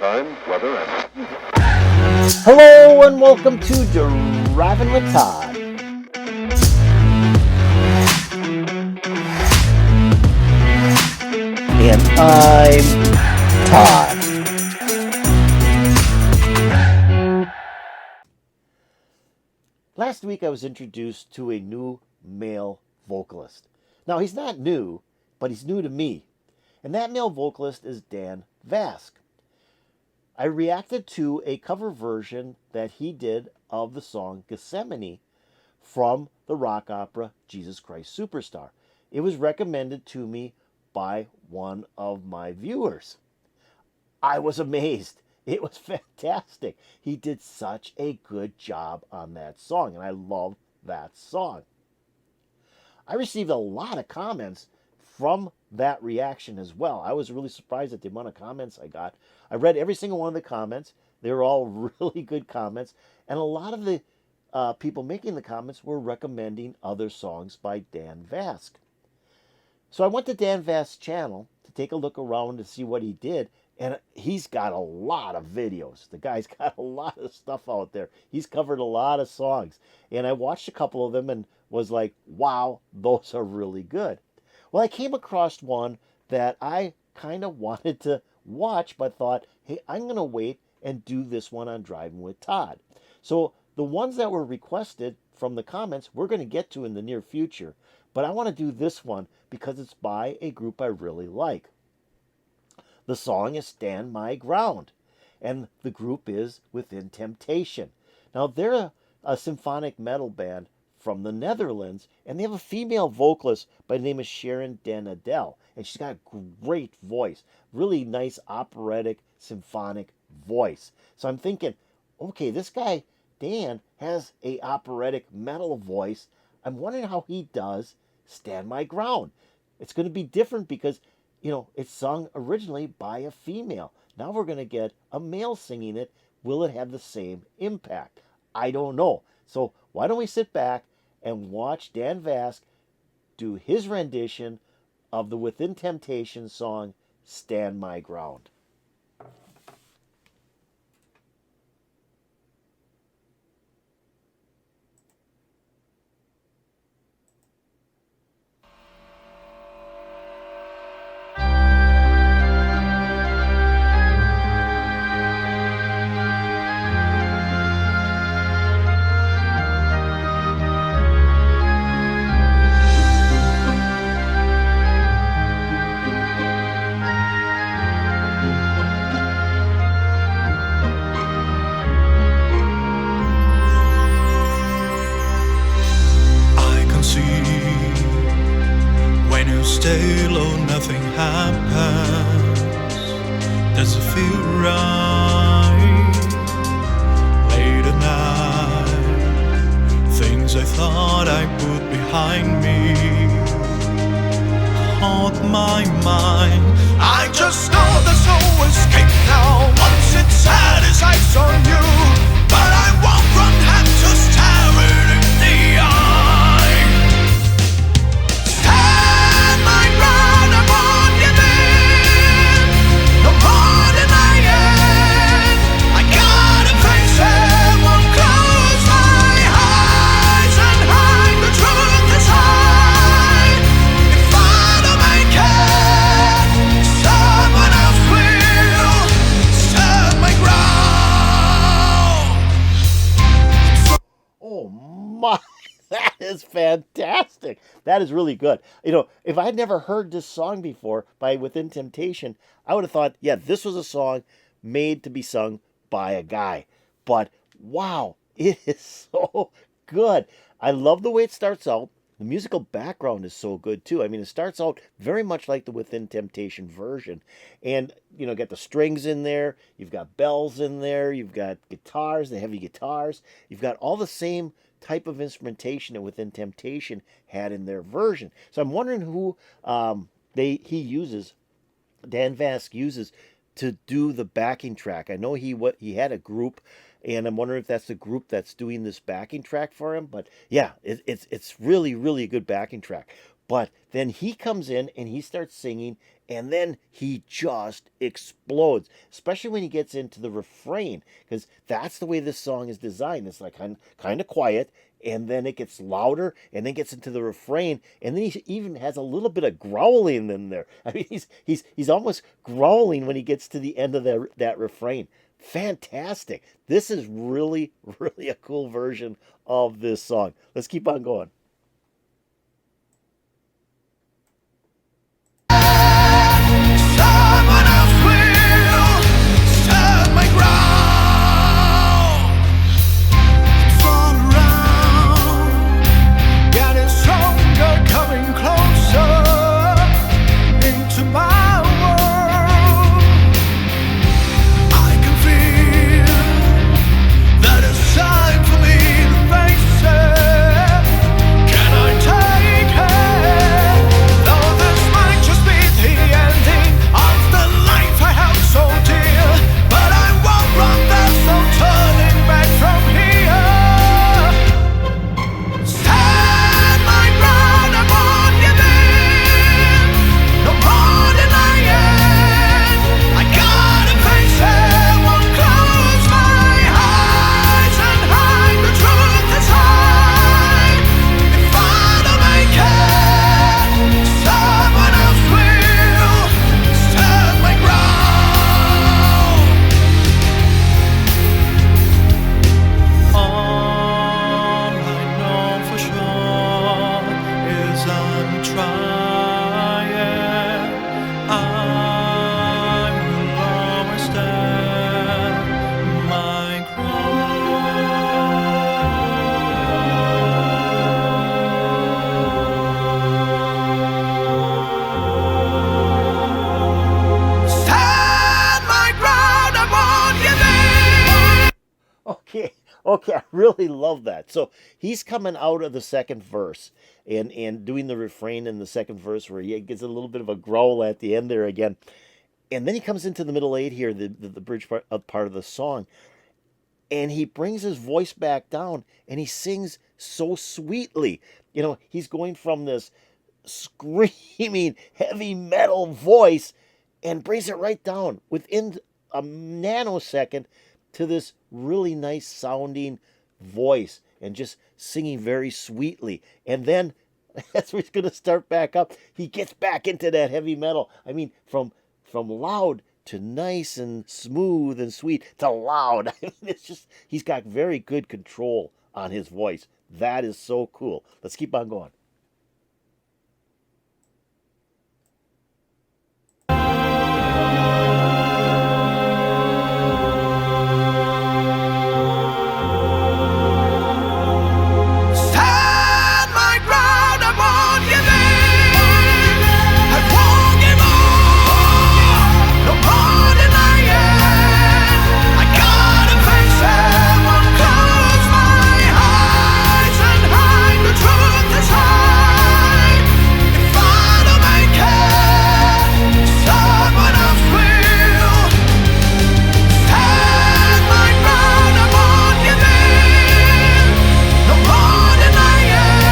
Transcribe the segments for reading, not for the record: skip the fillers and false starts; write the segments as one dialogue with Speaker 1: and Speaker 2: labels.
Speaker 1: time, weather, and...
Speaker 2: Hello and welcome to Driving with Todd. And I'm Todd. Last week I was introduced to a new male vocalist. Now he's not new, but he's new to me. And that male vocalist is Dan Vasc. I reacted to a cover version that he did of the song Gethsemane from the rock opera Jesus Christ Superstar. It was recommended to me by one of my viewers. I was amazed. It was fantastic. He did such a good job on that song, and I love that song. I received a lot of comments from that reaction as well. I was really surprised at the amount of comments I got. I read every single one of the comments. They were all really good comments. And a lot of the people making the comments were recommending other songs by Dan Vasc. So I went to Dan Vasc's channel to take a look around to see what he did. And he's got a lot of videos. The guy's got a lot of stuff out there. He's covered a lot of songs. And I watched a couple of them and was like, wow, those are really good. Well, I came across one that I kind of wanted to watch, but thought, hey, I'm going to wait and do this one on Driving with Todd. So the ones that were requested from the comments, we're going to get to in the near future. But I want to do this one because it's by a group I really like. The song is Stand My Ground, and the group is Within Temptation. Now, they're a symphonic metal band from the Netherlands, and they have a female vocalist by the name of Sharon Adel, and she's got a great voice, really nice operatic symphonic voice. So I'm thinking, okay, this guy Dan has a operatic metal voice. I'm wondering how he does Stand My Ground. It's going to be different because, you know, it's sung originally by a female. Now we're going to get a male singing it. Will it have the same impact? I don't know. So why don't we sit back and watch Dan Vasc do his rendition of the Within Temptation song, Stand My Ground.
Speaker 3: Stay low, nothing happens. Does it feel right? Late at night, things I thought I put behind me haunt my mind. I just know there's no escape now. Once it set its eyes on you, but I won't run, have to stare it in the eye.
Speaker 2: That is fantastic. That is really good. You know, if I had never heard this song before by Within Temptation, I would have thought, yeah, this was a song made to be sung by a guy. But wow, it is so good. I love the way it starts out. The musical background is so good too. I mean, it starts out very much like the Within Temptation version. And, you know, got the strings in there, you've got bells in there, you've got guitars, the heavy guitars, you've got all the same type of instrumentation that Within Temptation had in their version. So I'm wondering who he uses, Dan Vasc uses to do the backing track. I know he had a group, and I'm wondering if that's the group that's doing this backing track for him. But yeah, it's really, really a good backing track. But then he comes in and he starts singing, and then he just explodes, especially when he gets into the refrain, because that's the way this song is designed. It's like kind of quiet, and then it gets louder, and then gets into the refrain, and then he even has a little bit of growling in there. I mean, he's almost growling when he gets to the end of that refrain. Fantastic. This is really, really a cool version of this song. Let's keep on going.
Speaker 3: Someone else will stand my ground. It's all around, getting stronger, coming closer into my world. I can feel that it's time for me to face it. Can I take it? Though this might just be the ending of the life I held so dear, but I won't run, there's no turning back from here. Stand my ground, I won't give in. No more denying. I gotta face it, won't close my eyes and hide the truth inside. If I don't make it, someone else will stand my ground. All I know for sure is I'm trying. I will always stand my ground. Stand my ground, I won't give in.
Speaker 2: Okay, I really love that. So he's coming out of the second verse and doing the refrain in the second verse where he gets a little bit of a growl at the end there again. And then he comes into the middle eight here, the bridge part of the song, and he brings his voice back down and he sings so sweetly. You know, he's going from this screaming heavy metal voice and brings it right down within a nanosecond to this really nice sounding voice and just singing very sweetly. And then that's where he's going to start back up. He gets back into that heavy metal. I mean, from loud to nice and smooth and sweet to loud. I mean, it's just, he's got very good control on his voice. That is so cool. Let's keep on going.
Speaker 3: Stand my ground, I won't give in. I won't give up. No more denying. I gotta face it. Won't close my eyes and hide the truth inside. If I don't make it, someone else will. Stand my ground, I won't give in. No more denying.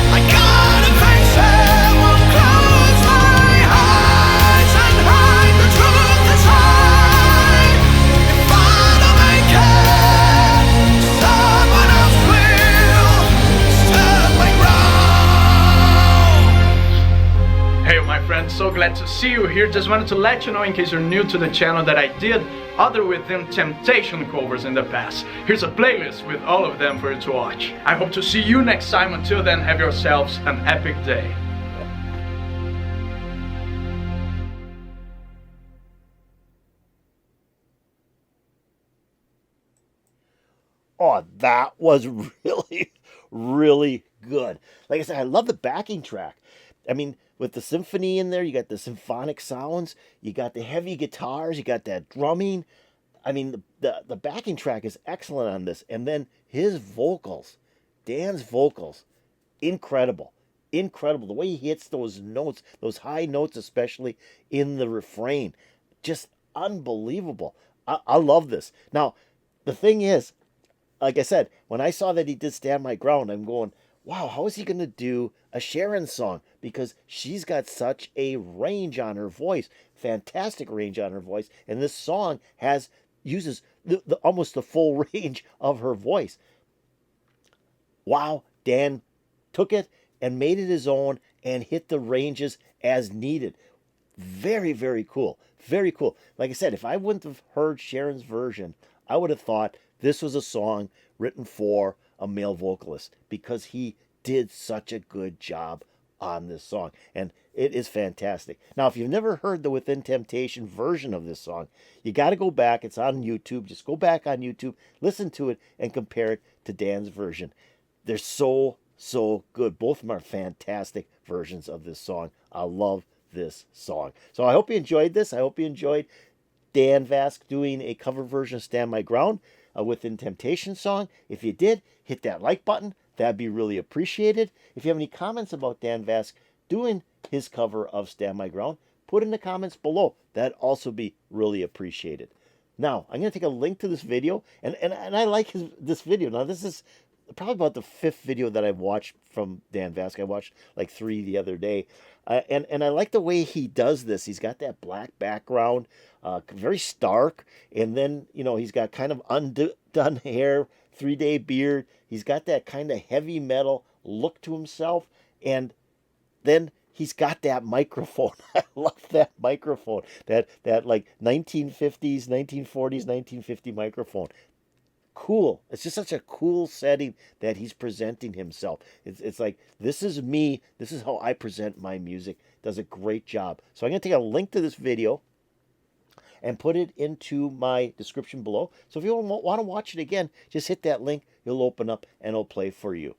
Speaker 3: I gotta face it. Won't close my eyes and hide the truth inside. If I don't make it, someone else will stand my ground.
Speaker 1: Hey my friends, so glad to see you here. Just wanted to let you know, in case you're new to the channel, that I did other Within Temptation covers in the past. Here's a playlist with all of them for you to watch. I hope to see you next time. Until then, have yourselves an epic day.
Speaker 2: Oh, that was really, really good. Like I said, I love the backing track. I mean, with the symphony in there, you got the symphonic sounds, you got the heavy guitars, you got that drumming. I mean, the backing track is excellent on this. And then his vocals, Dan's vocals, incredible. Incredible. The way he hits those notes, those high notes, especially in the refrain, just unbelievable. I love this. Now, the thing is, like I said, when I saw that he did Stand My Ground, I'm going, wow, how is he going to do a Sharon song? Because she's got such a range on her voice, fantastic range on her voice. And this song uses almost the full range of her voice. Wow, Dan took it and made it his own and hit the ranges as needed. Very, very cool. Very cool. Like I said, if I wouldn't have heard Sharon's version, I would have thought this was a song written for a male vocalist because he did such a good job on this song. And it is fantastic. Now, if you've never heard the Within Temptation version of this song, you got to go back. It's on YouTube. Just go back on YouTube, listen to it, and compare it to Dan's version. They're so good. Both of them are fantastic versions of this song. I love this song. So I hope you enjoyed this. I hope you enjoyed Dan Vasc doing a cover version of Stand My Ground, a Within Temptation song. If you did, hit that like button. That'd be really appreciated. If you have any comments about Dan Vasc doing his cover of Stand My Ground, put in the comments below. That'd also be really appreciated. Now, I'm going to take a link to this video, and I like this video. Now, this is probably about the 5th video that I've watched from Dan Vasc. I watched like 3 the other day. And I like the way he does this. He's got that black background, very stark. And then, he's got kind of undone hair, 3-day beard. He's got that kind of heavy metal look to himself. And then he's got that microphone. I love that microphone. That like 1950s, 1940s, 1950 microphone. Cool. It's just such a cool setting that he's presenting himself. It's like, this is me. This is how I present my music. Does a great job. So I'm going to take a link to this video and put it into my description below. So if you want to watch it again, just hit that link. It'll open up and it'll play for you.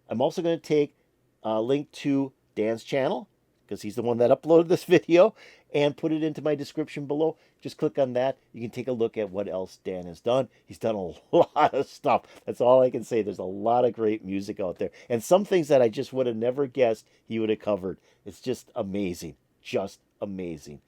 Speaker 2: I'm also going to take a link to Dan's channel, because he's the one that uploaded this video, and put it into my description below. Just click on that. You can take a look at what else Dan has done. He's done a lot of stuff. That's all I can say. There's a lot of great music out there. And some things that I just would have never guessed he would have covered. It's just amazing. Just amazing.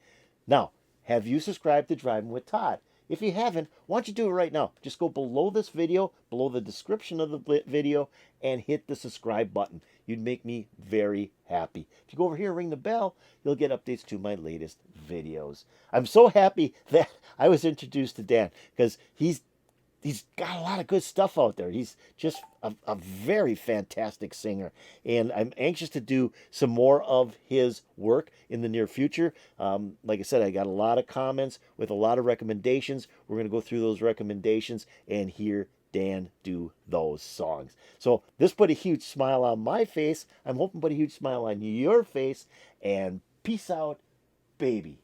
Speaker 2: Now, have you subscribed to Driving with Todd? If you haven't, why don't you do it right now? Just go below this video, below the description of the video, and hit the subscribe button. You'd make me very happy. If you go over here and ring the bell, you'll get updates to my latest videos. I'm so happy that I was introduced to Dan, because he's got a lot of good stuff out there. He's just a very fantastic singer. And I'm anxious to do some more of his work in the near future. Like I said, I got a lot of comments with a lot of recommendations. We're going to go through those recommendations and hear Dan do those songs. So this put a huge smile on my face. I'm hoping to put a huge smile on your face. And peace out, baby.